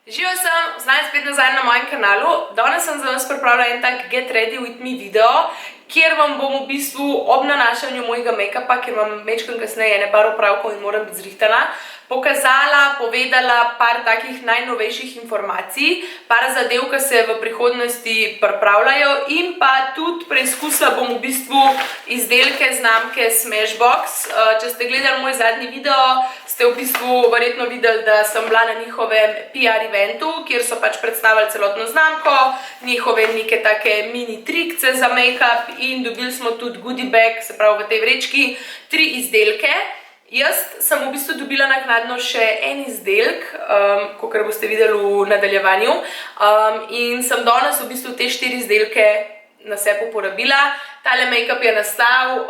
Živijo sem, znaj spet nazaj na mojem kanalu. Danes sem za vas pripravila en tak Get Ready With Me video, kjer vam bom v bistvu ob nanašanju mojega make-upa, ker imam mečkam kasneje par opravkov in moram biti zrihtana, pokazala, povedala par takih najnovejših informacij, par zadev, ki se v prihodnosti pripravljajo in pa tudi preizkusila bom v bistvu izdelke znamke Smashbox. Če ste gledali moj zadnji video, ste v bistvu verjetno videli, da sem bila na njihovem PR eventu, kjer so pač predstavili celotno znamko, njihove neke take mini trikce za make-up in dobili smo tudi goodie bag, se pravi v tej vrečki, 3 izdelke. Jaz sem v bistvu dobila naknadno še en izdelek, kakor boste videli v nadaljevanju, in sem danes v bistvu te 4 izdelke na sebe uporabila. Tale make-up je nastal.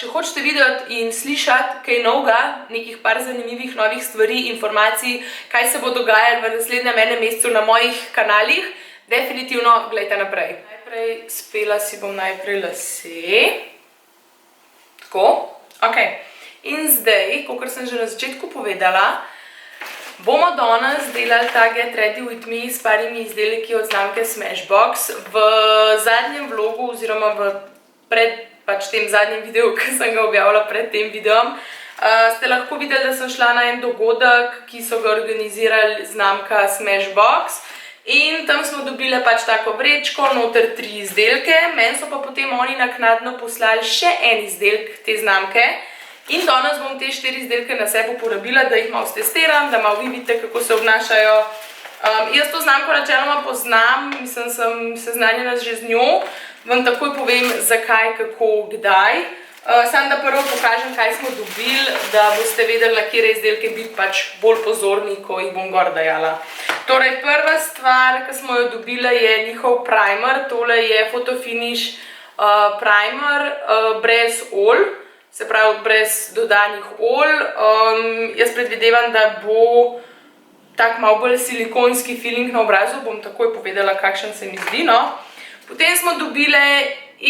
Če hočete videti in slišati kaj novega, nekih par zanimivih novih stvari, informacij, kaj se bo dogajalo v naslednjem enem mesecu na mojih kanalih, definitivno gledajte naprej. Najprej spela si bom najprej lase. Tako, ok. In zdaj, kakor sem že na začetku povedala, bomo danes delali ta Get Ready With Me s parimi izdelki od znamke Smashbox. V zadnjem vlogu oziroma pred tem zadnjem videu, ki sem ga objavila pred tem videom, ste lahko videli, da sem šla na en dogodek, ki so ga organizirali znamka Smashbox. In tam smo dobile pač tako vrečko, noter 3 izdelke, meni so pa potem oni naknadno poslali še en izdelek te znamke. In danes bom te 4 izdelke na sebe uporabila, da jih malo stestiram, da malo vi vidite, kako se obnašajo. Jaz to znamko načeloma poznam, mislim, sem seznanjena že z njo, vam takoj povem, zakaj, kako, kdaj. Samo da prvo pokažem, kaj smo dobili, da boste vedeli, na katere izdelke biti pač bolj pozorni, ko jih bom gor dajala. Torej, prva stvar, ki smo jo dobila, je njihov primer. Tole je Photofinish primer brez olj. Se pravi, brez dodanih olj. Jaz predvidevam, da bo tak malo bolj silikonski feeling na obrazu, bom takoj povedala, kakšen se mi zdi, no. Potem smo dobile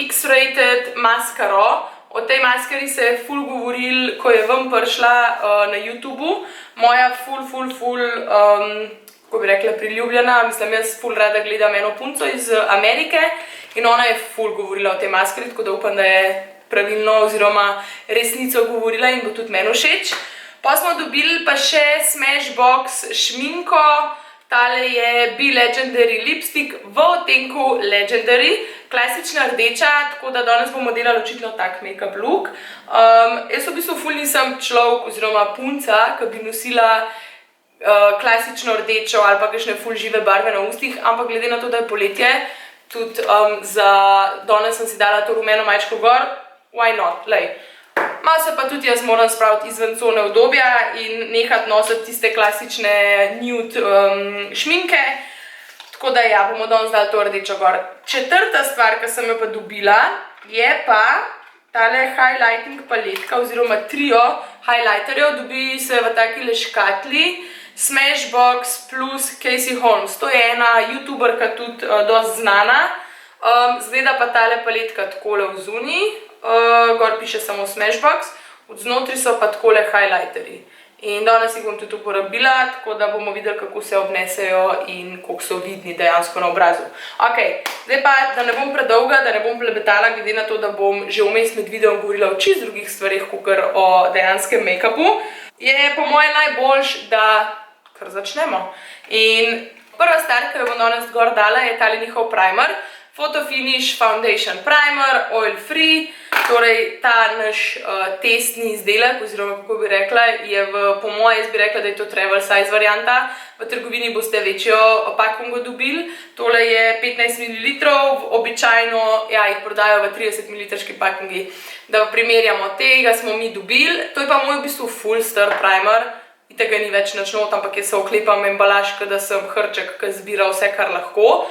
X-rated maskaro. O tej maskari se je ful govoril, ko je ven prišla na YouTubeu. Moja kako bi rekla, priljubljena, mislim, jaz ful rada gledam eno punco iz Amerike in ona je ful govorila o tej maskari, tako da upam, da je pravilno oziroma resnico govorila in bo tudi meni všeč. Pa smo dobili pa še Smashbox šminko. Tale je Be Legendary lipstick v odtenku Legendary, klasična rdeča, tako da danes bomo delali očitno tak make-up look. Jaz v bistvu ful nisem človek oziroma punca, ki bi nosila klasično rdečo ali pa kakšne ful žive barve na ustih, ampak glede na to, da je poletje, tudi danes sem si dala to rumeno majčko gor, why not, lej. Malo se pa tudi jaz moram spraviti izven cone udobja in nehati nositi tiste klasične nude šminke, tako da ja, bomo danes dali to rdečo gor. Četrta stvar, ki sem jo pa dobila, je pa tale highlighting paletka oziroma trio highlighterjev. Dobi se v takile škatli Smashbox plus Casey Holmes. To je ena youtuberka tudi dosti znana. Zgleda pa tale paletka takole vzuni. Gor piše samo Smashbox, odznotri so pa takole highlighteri. In danes jih bom tudi uporabila, tako da bomo videli, kako se obnesejo in koliko so vidni dejansko na obrazu. Ok, zdaj pa, da ne bom predolga, da ne bom plebetala, glede na to, da bom že vmes med videom govorila o čist drugih stvarih, kakor o dejanskem make-upu, je po moje najboljš, da kar začnemo. In prva stvar, ki jo bom danes gor dala, je tale njihov primer. Photofinish Foundation Primer, Oil Free. Torej, ta naš testni izdelek, oziroma kako bi rekla, je po moje, jaz bi rekla, da je to travel size varianta. V trgovini boste večjo pakungo dobili. Tole je 15 ml, običajno jih prodajo v 30 ml pakungi. Da primerjamo, tega smo mi dobili. To je pa moj v bistvu full stir primer. Tega ni več nič not, ampak jaz se oklepam embalaž, da sem hrček, ki zbira vse, kar lahko.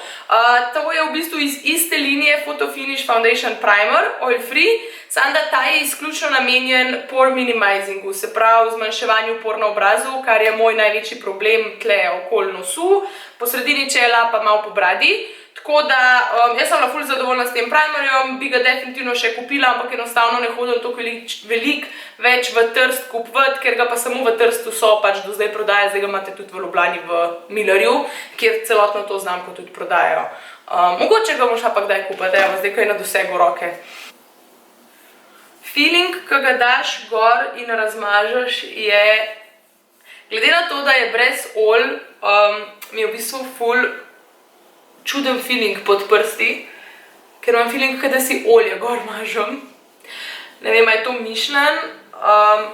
To je v bistvu iz iste linije Photofinish Foundation Primer, Oil Free, samo da ta je izključno namenjen pore minimizingu, se pravi zmanjševanju por na obrazu, kar je moj največji problem tle okoli nosu, po sredini čela pa malo po bradi. Tako da, jaz sem ful zadovoljna s tem primerjem, bi ga definitivno še kupila, ampak enostavno ne hodim toliko veliko več v Trst kupovati, ker ga pa samo v Trstu so pač do zdaj prodaja, zdaj ga imate tudi v Ljubljani v Millerju, kjer celotno to znamko tudi prodajajo. Mogoče ga boš pa kdaj kupiti, evo, zdaj kaj na dosegu roke. Feeling, ki ga daš gor in razmažeš, je, glede na to, da je brez olj, mi je v bistvu ful čuden feeling pod prsti, ker imam feeling, da si olje gor mažem. Ne vem, je to mišljen,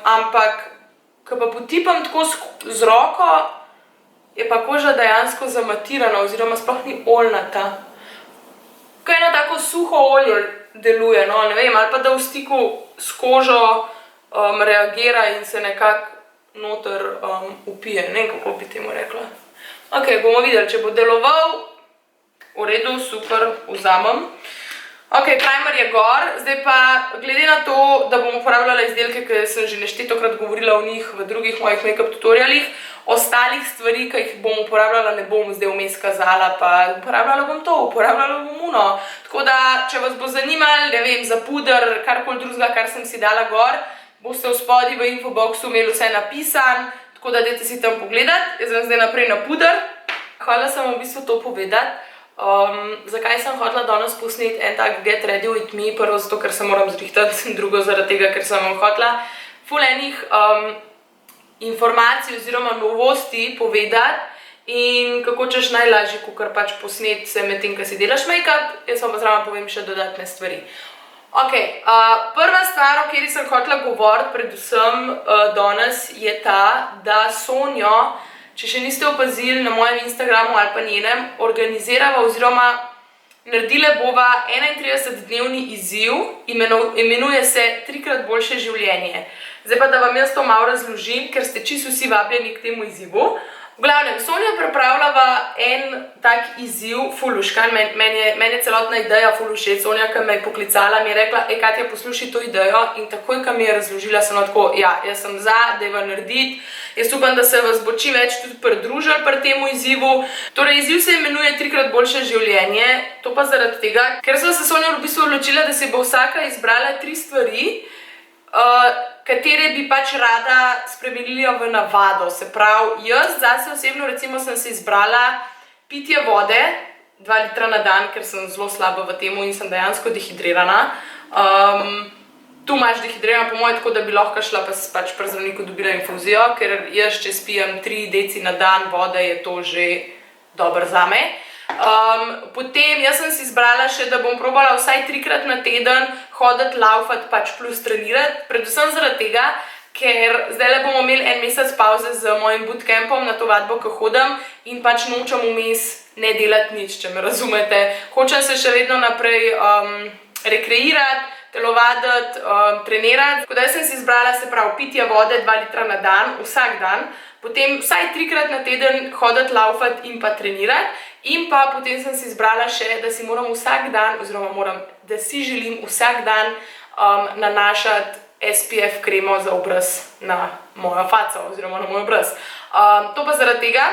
ampak, ko pa potipam tako z roko, je pa koža dejansko zamatirana oziroma sploh ni oljnata. Ko eno tako suho olje deluje, no, ne vem, ali pa da v stiku s kožo reagira in se nekako noter upije, ne vem, kako bi temu rekla. Ok, bomo videli, če bo deloval. V redu, super, vzamem. Ok, primer je gor, zdaj pa glede na to, da bom uporabljala izdelke, ki sem že neštetokrat govorila o njih v drugih mojih make-up tutorialih, ostalih stvari, ki jih bom uporabljala, ne bom zdaj vmes kazala, pa uporabljala bom to, uporabljala bom uno. Tako da, če vas bo zanimalo, ne vem, za puder, karkoli drugega, kar sem si dala gor, boste v spodaj v infoboxu imeli vse napisan, tako da dajte si tam pogledati. Jaz sem zdaj naprej na puder. Hvala sem v bistvu to povedati. Zakaj sem hotela danes posneti en tak Get Ready With Me, prvo zato, ker se moram zrihtati, drugo zaradi tega, ker sem vam hotela ful enih informacij oziroma novosti povedati in kako češ najlažje, kakor pač posneti se med tem, ko si delaš make-up, jaz vam pa zraven povem še dodatne stvari. Ok, prva stvar, o kateri sem hotela govoriti predvsem danes, je ta, da Sonjo, če še niste opazili na mojem Instagramu ali pa njenem, organizirava oziroma naredile bova 31-dnevni izziv, imenuje se 3x boljše življenje. Zdaj pa, da vam jaz to malo razložim, ker ste čisto vsi vabljeni k temu izzivu. V glavnem, Sonja pripravljava en tak izziv, ful všeč, meni je celotna ideja ful všeč. Sonja, ki me je poklicala, mi je rekla, Katja, poslušaj to idejo, in takoj, ko mi je razložila, sem tako, ja, jaz sem za, dajva narediti. Jaz upam, da se vas bo čim več tudi pridružili pri temu izzivu. Torej, izziv se imenuje 3x boljše življenje, to pa zaradi tega, ker sem se Sonja v bistvu odločila, da si bo vsaka izbrala 3 stvari, katere bi pač rada spremenila v navado. Se pravi, jaz zase osebno recimo sem si izbrala pitje vode, 2 litra na dan, ker sem zelo slaba v temu in sem dejansko dehidrirana. Tu imaš dehidrirana po moje, tako da bi lahko šla pač pri zdravniku dobila infuzijo, ker jaz, če spijem 3 deci na dan vode, je to že dobro zame. Potem jaz sem si izbrala še, da bom probala vsaj 3-krat na teden hoditi, laufati pač plus trenirati, predvsem zaradi tega, ker zdajle bomo imeli en mesec pauze z mojim bootcampom na to vadbo, ko hodim in pač nočem vmes ne delati nič, če me razumete. Hočem se še vedno naprej rekreirati, telovaditi, trenirati. Tako da jaz sem si izbrala, se pravi, pitje vode 2 litra na dan, vsak dan, potem vsaj 3-krat na teden hoditi, laufati in pa trenirati. In pa potem sem si izbrala še, da si moram vsak dan, oziroma da si želim vsak dan nanašati SPF kremo za obraz na mojo faco, oziroma na moj obraz. To pa zaradi tega,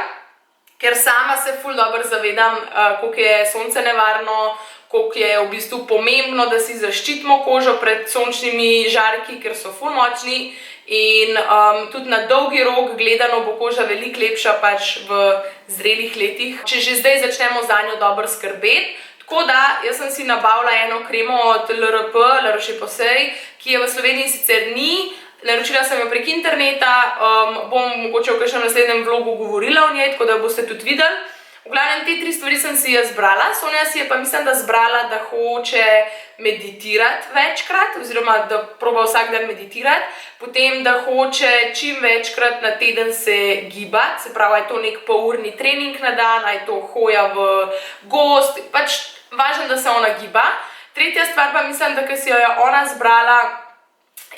ker sama se ful dobro zavedam, koliko je sonce nevarno, koliko je v bistvu pomembno, da si zaščitimo kožo pred sončnimi žarki, ker so ful močni. In tudi na dolgi rok gledano bo koža veliko lepša pač v zrelih letih, če že zdaj začnemo zanjo dobro skrbeti. Tako da, jaz sem si nabavila eno kremo od LRP, La Roche-Posay, ki je v Sloveniji sicer ni, naročila sem jo prek interneta, bom mogoče v kakšnem naslednjem vlogu govorila o njej, tako da boste tudi videli. V glavnem, te 3 stvari sem si jaz zbrala, Sonja si je pa mislim, da zbrala, da hoče meditirati večkrat, oziroma da proba vsak dan meditirati, potem, da hoče čim večkrat na teden se gibati, se pravi, je to nek polurni trening na dan, je to hoja v gozd, pač važno, da se ona giba. Tretja stvar pa mislim, da ko si jo je ona zbrala,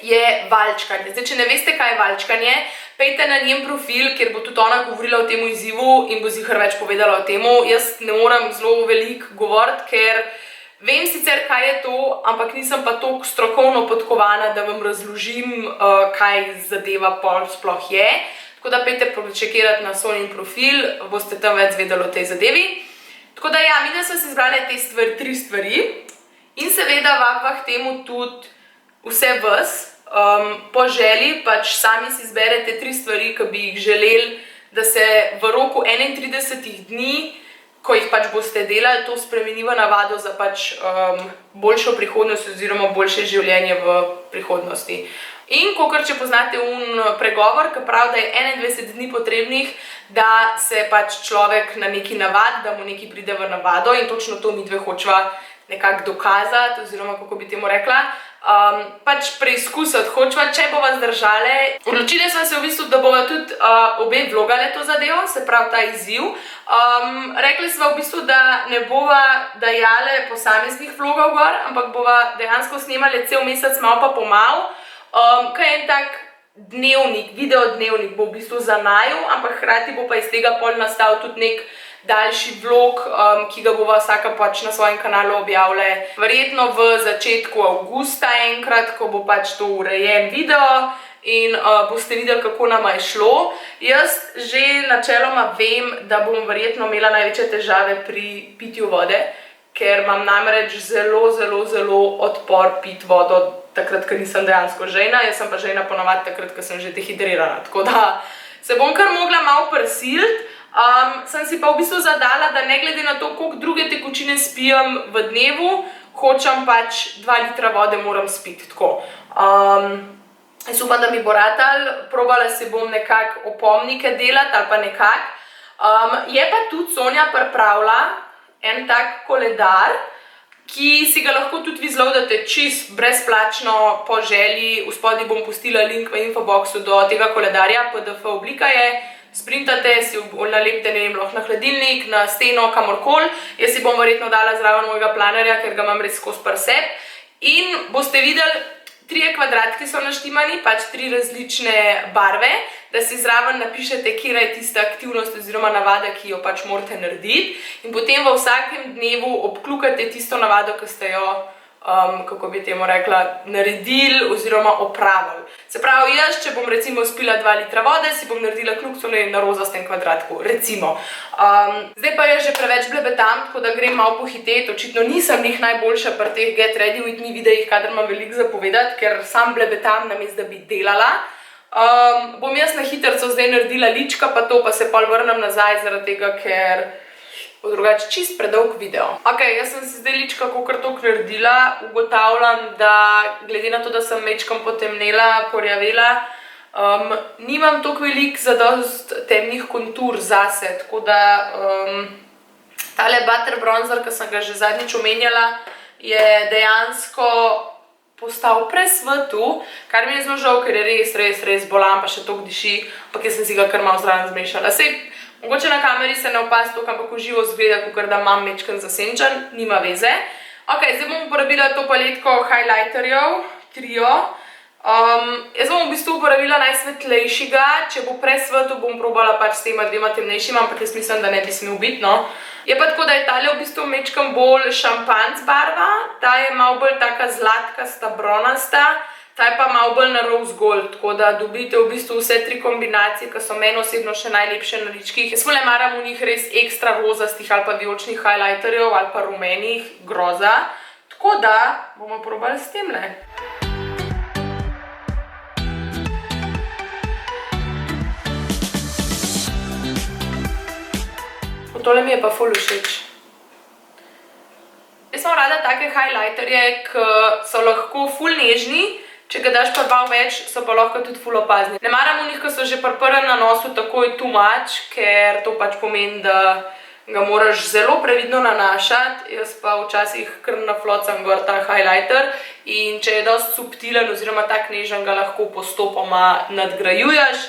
je valčkanje. Zdaj, če ne veste, kaj je valčkanje, pejte na njen profil, kjer bo tudi ona govorila o tem izzivu in bo ziher več povedala o temu. Jaz ne moram zelo veliko govoriti, ker vem sicer, kaj je to, ampak nisem pa toliko strokovno podkovana, da vam razložim, kaj zadeva pol sploh je. Tako da pejte počekirati na Sonjin profil, boste tam več vedeli o tej zadevi. Tako Tako da ja, mi da smo si izbrali te tri stvari in seveda vabva k temu tudi vse vas. Po želji pač sami si izberete 3 stvari, ki bi jih želeli, da se v roku 31 dni, ko jih pač boste delali, to spremeni v navado za pač boljšo prihodnost oziroma boljše življenje v prihodnosti. In kakor če poznate pregovor, ki pravi, da je 21 dni potrebnih, da se pač človek na neki navad, da mu neki pride v navado in točno to midve hočeva nekako dokazati, oziroma kako bi temu rekla, pač preizkusiti hočeva, če bova zdržale. Odločili smo se v bistvu, da bova tudi obe vlogale to zadevo, se pravi ta izziv. Rekli smo v bistvu, da ne bova dajale posameznih vlogov gor, ampak bova dejansko snemali cel mesec malo pa pomal, kaj je en tak dnevnik, videodnevnik bo v bistvu za naju, ampak hkrati bo pa iz tega pol nastal tudi nek daljši vlog, ki ga bova vsaka pač na svojem kanalu objavile. Verjetno v začetku avgusta enkrat, ko bo pač to urejen video in boste videli, kako nama je šlo. Jaz že načeloma vem, da bom verjetno imela največje težave pri pitju vode, ker imam namreč zelo odpor piti vodo takrat, ko nisem dejansko žejna. Jaz sem pa žejna ponavadi takrat, ko sem že dehidrirana. Tako da se bom kar mogla malo prisiliti. Sem si pa v bistvu zadala, da ne glede na to, koliko druge tekočine spijem v dnevu, hočem pač 2 litra vode moram spiti, tako. Jaz upam, da mi bo ratalo, probala se bom nekako opomnike delati ali pa nekako. Je pa tudi Sonja pripravila en tak koledar, ki si ga lahko tudi vi zloadate čisto brezplačno po želji. Vspodaj bom pustila link v infoboxu do tega koledarja, PDF oblika je. Sprintate, si nalepite, ne vem, lahko na hladilnik, na steno, kamorkoli. Jaz si bom verjetno dala zraven mojega planerja, ker ga imam res skozi pri sebi. In boste videli, 3 kvadratki so naštimani, pač 3 različne barve, da si zraven napišete, kera je tista aktivnost oziroma navada, ki jo pač morate narediti. In potem v vsakem dnevu obkljukate tisto navado, ki ste jo, kako bi temu rekla, naredili oziroma opravili. Se pravi, jaz, če bom recimo spila 2 litra vode, si bom naredila kljukico na rozastem kvadratku, recimo. Zdaj pa jaz že preveč blebetam, tako da grem malo pohiteti. Očitno nisem njih najboljša pri teh Get Ready With Me videih, kadar imam veliko zapovedati, ker sam blebetam namesto, da bi delala. Bom jaz na hitrco zdaj naredila lička, pa to pa se pol vrnem nazaj, zaradi tega, ker bo drugače čist predolg video. Ok, jaz sem si zdaj lička kakor toliko naredila, ugotavljam, da glede na to, da sem mečkam potemnela, porjavela, nimam toliko veliko zadost temnih kontur zase, tako da tale Butter Bronzer, ki sem ga že zadnjič omenjala, je dejansko postal presvetu, kar mi je zelo žal, ker je res bolan, pa še toliko diši, ampak jaz sem si ga kar malo zraven zmešala. Sej, mogoče na kameri se ne opazi toliko, ampak v živo zgleda, kakor da imam mečken zasenčen, nima veze. Ok, zdaj bom uporabila to paletko highlighterjev, trio. Jaz bom v bistvu uporabila najsvetlejšega, če bo presvetu, bom probala pač s tema 2 temnejšima, ampak jaz mislim, da ne bi smel biti, no. Je pa tako, da je tale v bistvu mečken bolj šampanc barva, ta je malo bolj taka zlatkasta, bronasta, ta je pa malo bolj na rose gold, tako da dobite v bistvu vse 3 kombinacije, ki so meni osebno še najlepše na ličkih. Jaz ful ne maram v njih res ekstra rozastih ali pa vijoličnih highlighterjev ali pa rumenih, groza. Tako da bomo probali s temle. Tole mi je pa ful všeč. Jaz sem rada take highlighterje, ki so lahko ful nežni, če ga daš pa malo več, so pa lahko tudi ful opazni. Ne maram v njih, ki so že pri prvem nanosu takoj too much, ker to pač pomeni, da ga moraš zelo previdno nanašati. Jaz pa včasih kar naflocam gor ta highlighter in če je dosti subtilen oziroma tak nežen, ga lahko postopoma nadgrajuješ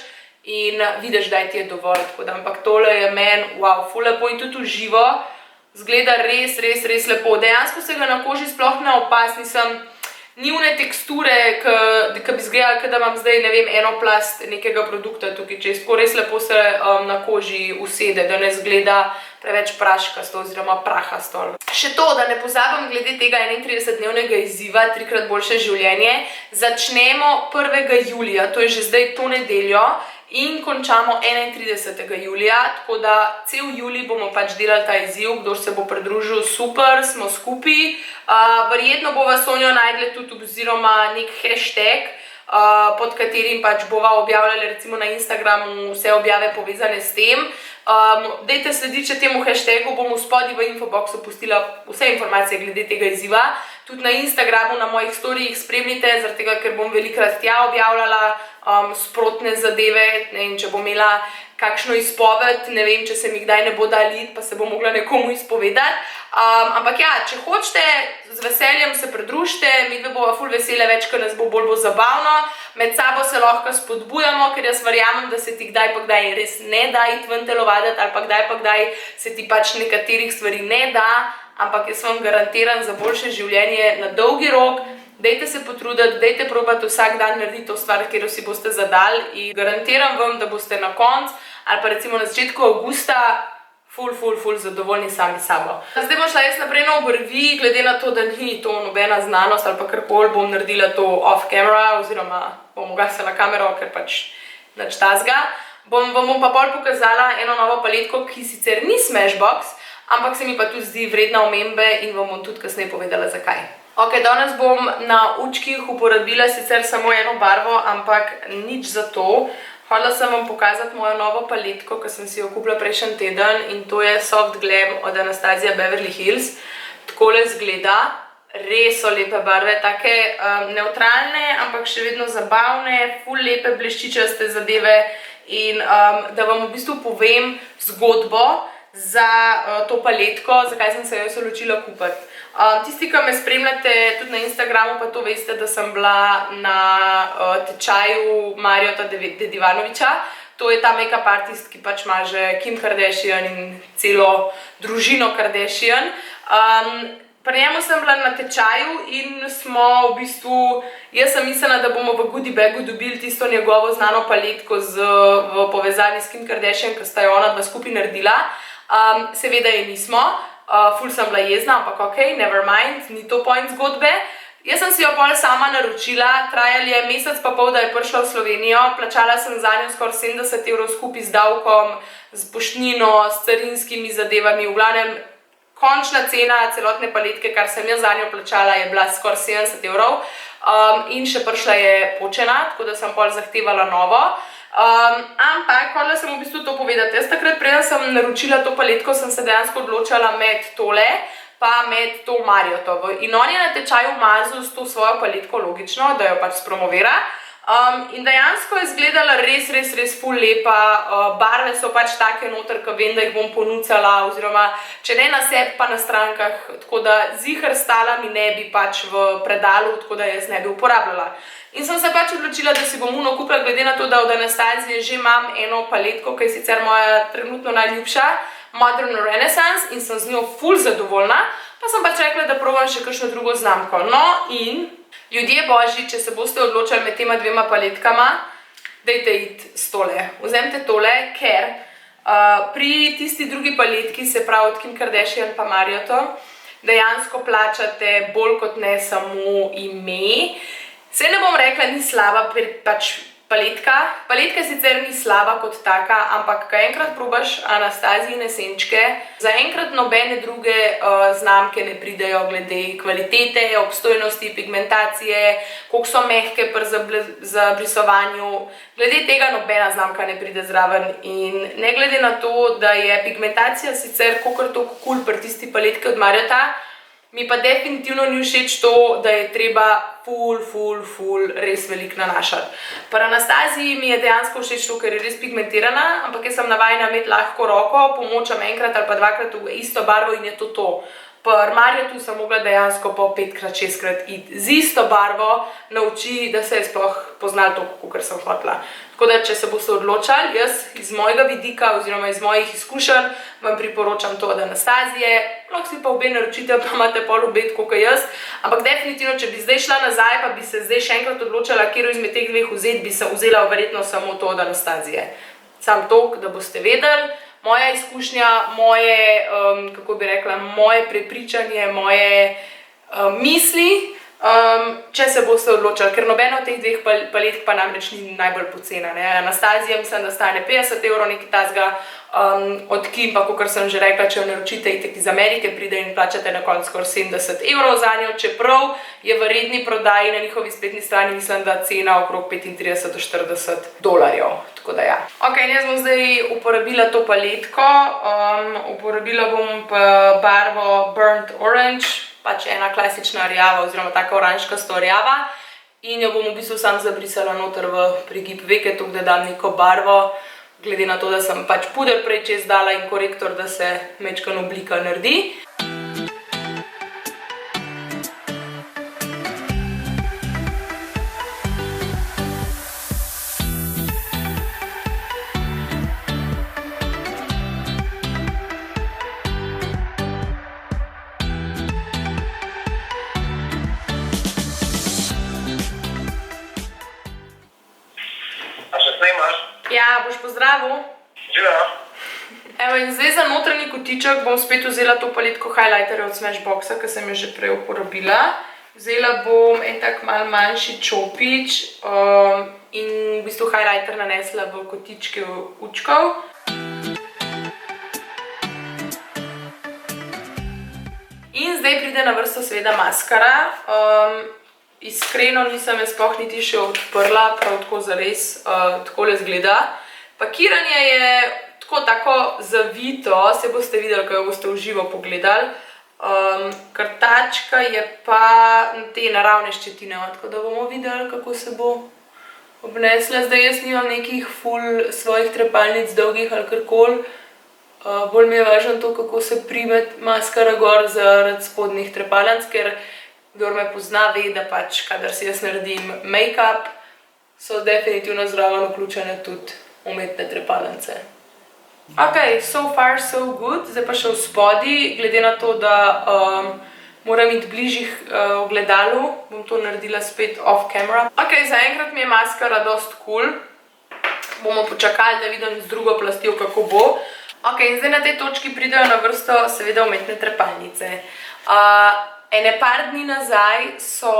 in vidiš, da ti je dovolj. Ampak tole je meni, wow, ful lepo in tudi v živo. Zgleda res lepo. Dejansko se ga na koži sploh ne opazi, ni une teksture, ki bi izgledala, da imam zdaj, ne vem, eno plast nekega produkta tukaj čez. Res lepo se na koži usede, da ne zgleda preveč praškasto oziroma prahasto. Še to, da ne pozabim glede tega 31-dnevnega izziva 3x boljše življenje, začnemo 1. julija, to je že zdaj to nedeljo in končamo 31. julija, tako da cel julij bomo pač delali ta izziv, kdo se bo pridružil, super, smo skupaj. Verjetno bova Sonjo najdli tudi oziroma nek hashtag, pod katerim pač bova objavljali recimo na Instagramu vse objave povezane s tem. Dajte slediti temu hashtagu, bom spodaj v infoboxu pustila vse informacije glede tega izziva. Tudi na Instagramu, na mojih storijih spremljite, zaradi tega, ker bom velikrat tja objavljala sprotne zadeve, ne vem, če bom imela kakšno izpoved, ne vem, če se mi kdaj ne bo dali iti, pa se bo mogla nekomu izpovedati. Ampak ja, če hočete, z veseljem se pridružite, midve bova ful vesele, več, ker nas bo bolj zabavno. Med sabo se lahko spodbujamo, ker jaz verjamem, da se ti kdaj pa kdaj res ne da iti ven telovaditi, ali pa kdaj se ti pač nekaterih stvari ne da, ampak jaz vam garantiram za boljše življenje na dolgi rok. Dajte se potruditi, dajte probati vsak dan narediti to stvar, katero si boste zadali, in garantiram vam, da boste na koncu ali pa recimo na začetku avgusta ful zadovoljni sami sabo. Zdaj bom šla jaz naprej na obrvi, glede na to, da ni to nobena znanost ali pa karkoli, bom naredila to off camera oziroma bom ugasila kamero, ker pač nič tazga. Vam bom pa bolj pokazala eno novo paletko, ki sicer ni Smashbox, ampak se mi pa tudi zdi vredna omembe in vam bom tudi kasneje povedala zakaj. Ok, danes bom na učkih uporabila sicer samo eno barvo, ampak nič za to. Hotela sem vam pokazati mojo novo paletko, ki sem si jo kupila prejšnji teden, in to je Soft Glam od Anastasia Beverly Hills. Takole izgleda, res so lepe barve, take neutralne, ampak še vedno zabavne, ful lepe bleščičaste zadeve, in da vam v bistvu povem zgodbo za to paletko, zakaj sem se jo odločila kupiti. Tisti, ki me spremljate tudi na Instagramu, pa to veste, da sem bila na tečaju Marjota Dedivanovića. To je ta make-up artist, ki pač maže Kim Kardashian in celo družino Kardashian. Pri njemu sem bila na tečaju in smo v bistvu, jaz sem mislila, da bomo v goodie bagu dobili tisto njegovo znano paletko v povezavi s Kim Kardashian, ki sta jo ona dva skupaj naredila. Seveda je nismo. Ful sem bila jezna, ampak ok, never mind, ni to point zgodbe. Jaz sem si jo pol sama naročila, trajal je mesec pa pol, da je prišla v Slovenijo, plačala sem za njo skoraj 70 € skupaj z davkom, z poštnino, s carinskimi zadevami, v glavnem končna cena celotne paletke, kar sem jaz za njo plačala, je bila skoraj 70 €, in še prišla je počena, tako da sem pol zahtevala novo. Ampak, hotela sem v bistvu to povedati. Jaz takrat, preden sem naročila to paletko, sem se dejansko odločala med tole pa med to Marjotovo. In on je na tečaju mazal s to svojo paletko, logično, da jo pač spromovira. In dejansko je izgledala res ful lepa. Barve so pač take noter, ki vem, da jih bom ponucala, oziroma če ne na sebi, pa na strankah, tako da ziher stala mi ne bi pač v predalu, tako da jaz ne bi uporabljala. In sem se pač odločila, da si bom uno kupila, glede na to, da od Anastasije že imam eno paletko, ki je sicer moja trenutno najljubša, Modern Renaissance, in sem z njo ful zadovoljna, pa sem pač rekla, da probam še kakšno drugo znamko. No in ljudje božji, če se boste odločali med tema dvema paletkama, dajte iti s tole. Vzemite tole, ker pri tisti drugi paletki, se pravi od Kim Kardashian pa Marjoto, dejansko plačate bolj kot ne samo ime. Saj ne bom rekla, ni slaba pač paletka. Paletka sicer ni slaba kot taka, ampak ko enkrat probaš Anastasijine senčke, zaenkrat nobene druge znamke ne pridejo glede kvalitete, obstojnosti, pigmentacije, koliko so mehke pri zabrisovanju. Glede tega nobena znamka ne pride zraven, in ne glede na to, da je pigmentacija sicer kakor toliko cool pri tisti paletki od Marjota, mi pa definitivno ni všeč to, da je treba ful res veliko nanašati. Pri Anastasiji mi je dejansko všeč to, ker je res pigmentirana, ampak jaz sem navajena imeti lahko roko, pomočam enkrat ali pa dvakrat v isto barvo in je to to. Pri Marjotu sem mogla dejansko po 5-krat, 6-krat iti z isto barvo na oči, da se je sploh poznalo to, kakor sem hotela. Tako da, če se boste odločali, jaz iz mojega vidika oziroma iz mojih izkušenj vam priporočam to od Anastasije. Lahko si pa obe naročite, pa imate pol obe tako kot jaz. Ampak definitivno, če bi zdaj šla nazaj, pa bi se zdaj še enkrat odločala, katero izmed teh dveh vzeti, bi se vzela verjetno samo to od Anastasije. Sam toliko, da boste vedeli. Moja izkušnja, moje, kako bi rekla, moje prepričanje, moje misli Če se boste odločili, ker nobena od teh dveh paletk pa namreč ni najbolj pocena. Anastazija mislim, da stane 50 €, nekaj tazga. Od Kim pa, kakor sem že rekla, če jo naročite itek iz Amerike, pride in plačate na koncu skoraj 70 € za njo, čeprav je v redni prodaji na njihovi spletni strani, mislim, da cena okrog 35 do 40 $. Tako da ja. Ok, jaz bom zdaj uporabila to paletko. Uporabila bom pa barvo Burnt Orange, pač ena klasična rjava oziroma taka oranžkasto rjava. In jo bom v bistvu sam zabrisala noter v prigib veke, tako da dam neko barvo. Glede na to, da sem pač puder prej čez dala in korektor, da se majčkeno oblika naredi. Ja, boš pozdravil? Ja. Evo, in zdaj za notranji kotiček bom spet vzela to paletko highlighterja od Smashboxa, ki sem jo že prej uporabila. Vzela bom en tak mal manjši čopič in v bistvu highlighter nanesla v kotičke učkov. In zdaj pride na vrsto seveda maskara. Iskreno nisem je sploh niti še odprla, prav tako zares takole izgleda. Pakiranje je tako zavito, se boste videli, ko jo boste v živo pogledali. Krtačka je pa te naravne ščetine, tako da bomo videli, kako se bo obnesla. Zdaj jaz nimam nekih ful svojih trepalnic dolgih ali karkoli. Bolj mi je važno to, kako se prime maskara gor zaradi spodnjih trepalnic, ker kdor me pozna, ve, da pač, kadar si jaz naredim make-up, so definitivno zraven vključene tudi umetne trepalnice. Ok, so far so good. Zdaj pa še v spodi, glede na to, da moram iti bližjih ogledalu, bom to naredila spet off camera. Ok, zaenkrat mi je maskara dost cool. Bomo počakali, da vidim z drugo plastjo, kako bo. Ok, in zdaj na tej točki pridejo na vrsto seveda umetne trepalnice. Ene par dni nazaj so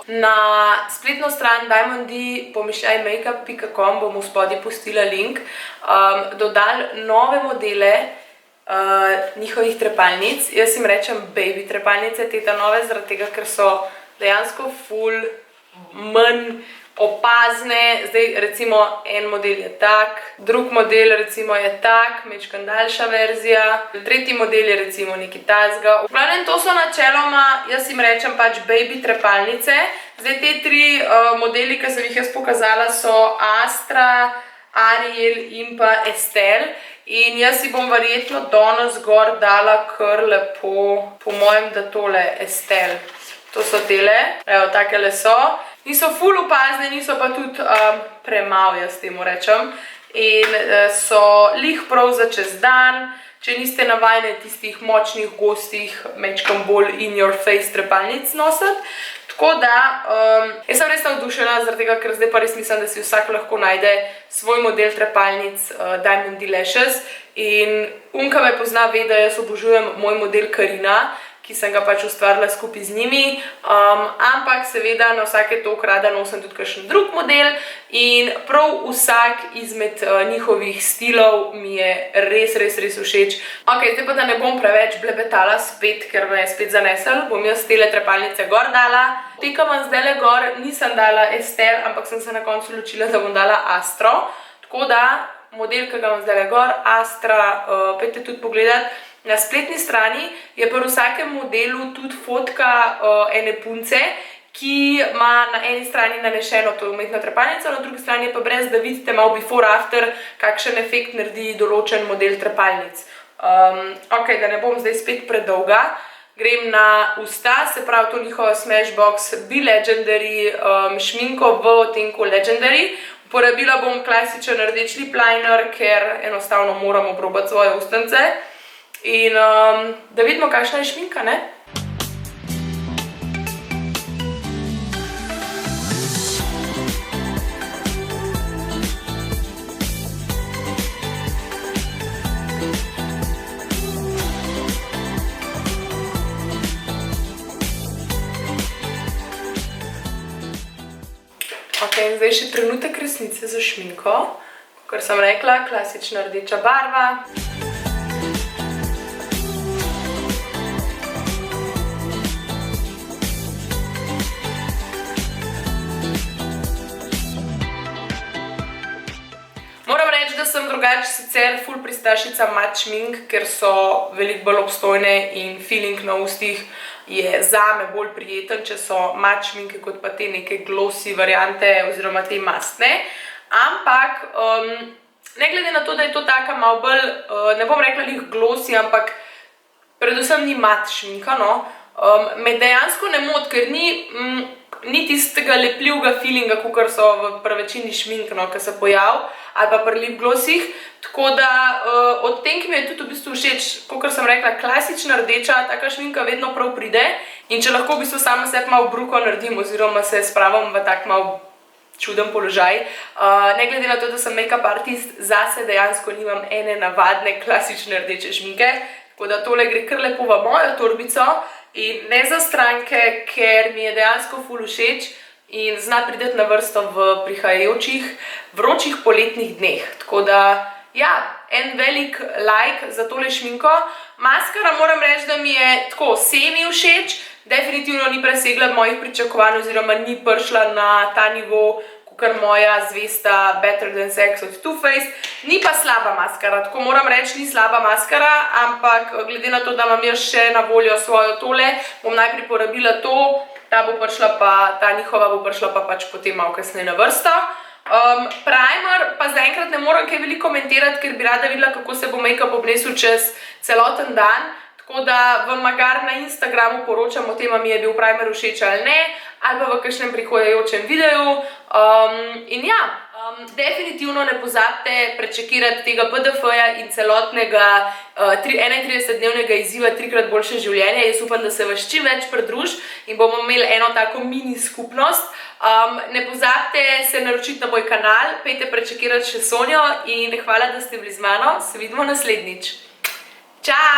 na spletno stran diamond-makeup.com, bom v spodi pustila link, dodali nove modele njihovih trepalnic. Jaz jim rečem baby trepalnice, te nove, zaradi tega, ker so dejansko ful manj opazne. Zdaj recimo en model je tak, drug model recimo je tak, majčkeno daljša verzija, tretji model je recimo nekaj takega. V glavnem to so načeloma, jaz jim rečem pač baby trepalnice. Zdaj te tri modeli, ki sem jih jaz pokazala, so Astra, Ariel in pa Estelle. In jaz si bom verjetno danes gor dala kar lepo, po mojem, da tole Estelle. To so tele, evo, takele so. Niso ful opazne, niso pa tudi premalo, jaz temu rečem. In so lih prav za čez dan, če niste navajeni tistih močnih, gostih, majčkeno bolj in your face trepalnic nositi. Tako da, jaz sem res navdušena, zaradi tega, ker zdaj pa res mislim, da si vsak lahko najde svoj model trepalnic Diamond Lashes. In unka me pozna, ve, da jaz obožujem moj model Karina, ki sem ga pač ustvarila skupaj z njimi, ampak seveda na vsake toliko rada nosim tudi kakšen drug model in prav vsak izmed njihovih stilov mi je res všeč. Ok, zdaj pa da ne bom preveč blebetala spet, ker me je spet zanesel, bom jaz tele trepalnice gor dala. Te, ki imam zdajle gor, nisem dala Estelle, ampak sem se na koncu odločila, da bom dala Astro. Tako da, model, ki ga imam zdajle gor, Astra, pojdite tudi pogledati. Na spletni strani je pri vsakem modelu tudi fotka ene punce, ki ima na eni strani nanešeno to umetno trepalnico, na drugi strani pa brez, da vidite malo before after, kakšen efekt naredi določen model trepalnic. Ok, da ne bom zdaj spet predolga, grem na usta, se pravi to njihovo Smashbox Be Legendary šminko v odtenku Legendary. Uporabila bom klasičen rdeč lip liner, ker enostavno moram obrobati svoje ustnice. In da vidimo, kakšna je šminka, ne? in zdaj še trenutek resnice za šminko. Kakor sem rekla, klasična rdeča barva. Moram reči, da sem drugače sicer ful pristašica mat šmink, ker so veliko bolj obstojne in feeling na ustih je zame bolj prijeten, če so mat šminke kot pa te neke glossy variante oziroma te mastne. Ampak, ne glede na to, da je to taka malo bolj, ne bom rekla lih glossy, ampak predvsem ni mat šminka, no. Me dejansko ne moti, ker ni tistega lepljivega feelinga, kakor so v večini šmink, no, ki se pojavi, ali pa pri lip glossih. Tako da odtenki mi je tudi v bistvu všeč, kakor sem rekla, klasična rdeča, taka šminka vedno prav pride. In če lahko v bistvu sama sebi malo bruko naredim oziroma se spravim v tak malo čuden položaj. Ne glede na to, da sem make-up artist, zase dejansko nimam ene navadne klasične rdeče šminke. Tako da tole gre kar lepo v mojo torbico. In ne za stranke, ker mi je dejansko ful všeč in zna priti na vrsto v prihajajočih vročih poletnih dneh. Tako da, ja, en velik like za tole šminko. Maskara moram reči, da mi je tako semi všeč, definitivno ni presegla mojih pričakovanj oziroma ni prišla na ta nivo, kakor moja zvesta Better Than Sex od Too Faced. Ni pa slaba maskara, tako moram reči, ni slaba maskara, ampak glede na to, da imam jaz še na voljo svojo tole, bom najprej porabila to, ta bo prišla pa, ta njihova bo prišla pa pač potem malo kasneje na vrsto. Primer pa zaenkrat ne moram kaj veliko komentirati, ker bi rada videla, kako se bo make-up obnesel čez celoten dan. Tako da vam magar na Instagramu poročam o tem, mi je bil primer všeč ali ne, ali pa v kakšnem prihajajočem videu. In ja, definitivno ne pozabite prečekirati tega PDF-ja in celotnega 31-dnevnega izziva 3x boljše življenje. Jaz upam, da se vas čim več pridruži in bomo imeli eno tako mini skupnost. Ne pozabite se naročiti na moj kanal, pejte prečekirati še Sonjo in hvala, da ste bili z mano. Se vidimo naslednjič. Čau!